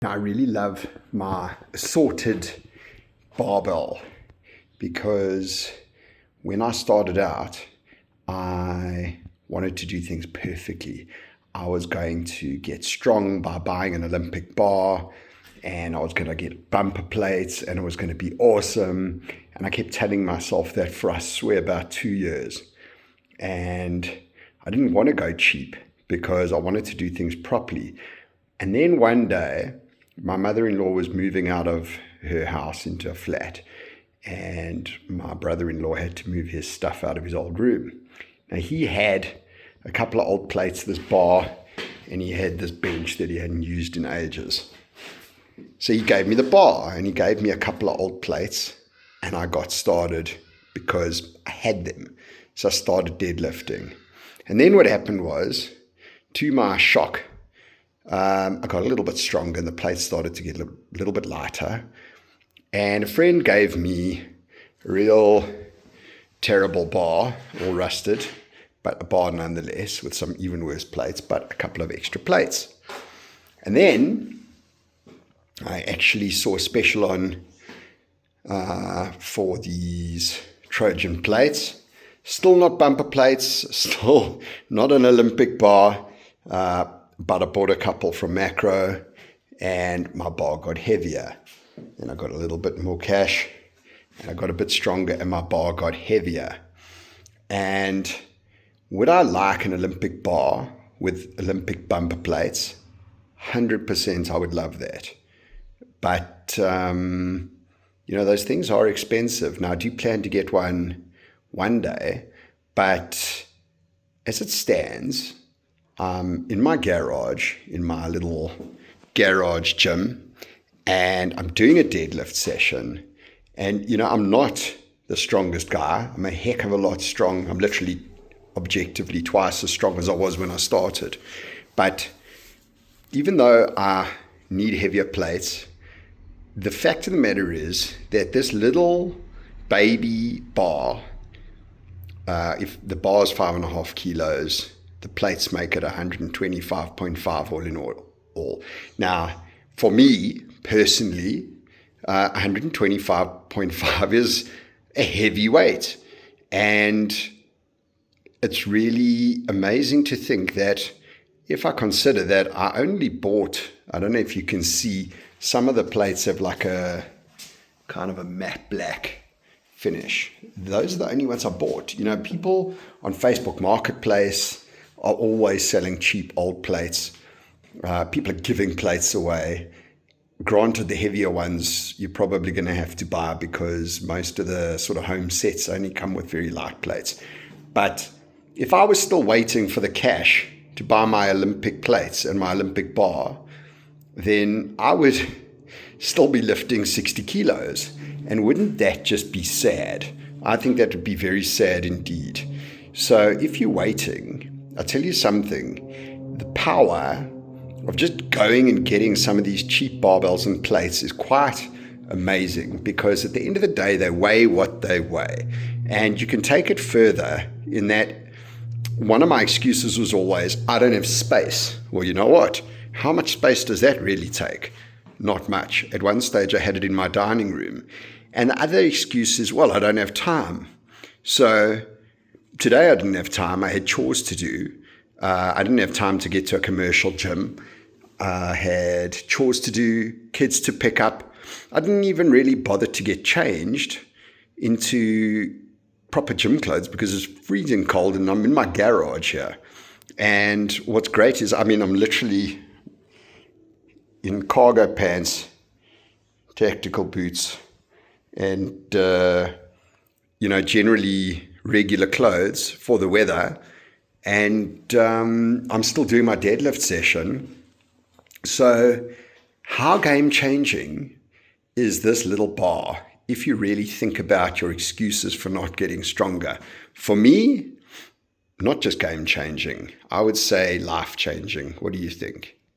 I really love my assorted barbell because when I started out, I wanted to do things perfectly. I was going to get strong by buying an Olympic bar, and I was going to get bumper plates, and it was going to be awesome. And I kept telling myself that for, I swear, about 2 years. And I didn't want to go cheap because I wanted to do things properly. And then one day, my mother-in-law was moving out of her house into a flat, and my brother-in-law had to move his stuff out of his old room. Now, he had a couple of old plates, this bar, and he had this bench that he hadn't used in ages. So he gave me the bar, and he gave me a couple of old plates, and I got started because I had them. So I started deadlifting. And then what happened was, to my shock, I got a little bit stronger and the plates started to get a little bit lighter. And a friend gave me a real terrible bar, all rusted, but a bar nonetheless, with some even worse plates, but a couple of extra plates. And then I actually saw a special on for these Trojan plates. Still not bumper plates, still not an Olympic bar, but I bought a couple from Macro, and my bar got heavier. And I got a little bit more cash, and I got a bit stronger, and my bar got heavier. And would I like an Olympic bar with Olympic bumper plates? 100% I would love that. But, those things are expensive. Now, I do plan to get one day, but as it stands, in my garage, in my little garage gym, and I'm doing a deadlift session. And, I'm not the strongest guy. I'm a heck of a lot strong. I'm literally objectively twice as strong as I was when I started. But even though I need heavier plates, the fact of the matter is that this little baby bar, if the bar is 5.5 kilos, the plates make it 125.5 all in all. Now, for me personally, 125.5 is a heavy weight. And it's really amazing to think that if I consider that I only bought, I don't know if you can see, some of the plates have like a kind of a matte black finish. Those are the only ones I bought. People on Facebook Marketplace are always selling cheap old plates. People are giving plates away. Granted, the heavier ones you're probably going to have to buy because most of the sort of home sets only come with very light plates. But if I was still waiting for the cash to buy my Olympic plates and my Olympic bar, then I would still be lifting 60 kilos. And wouldn't that just be sad? I think that would be very sad indeed. So if you're waiting, I'll tell you something, the power of just going and getting some of these cheap barbells and plates is quite amazing, because at the end of the day, they weigh what they weigh. And you can take it further in that one of my excuses was always, I don't have space. Well, you know what? How much space does that really take? Not much. At one stage, I had it in my dining room. And the other excuse is, well, I don't have time. So today I didn't have time. I had chores to do. I didn't have time to get to a commercial gym. I had chores to do, kids to pick up. I didn't even really bother to get changed into proper gym clothes because it's freezing cold and I'm in my garage here. And what's great is, I'm literally in cargo pants, tactical boots, and, generally regular clothes for the weather. And I'm still doing my deadlift session. So how game-changing is this little bar if you really think about your excuses for not getting stronger? For me, not just game-changing, I would say life-changing. What do you think?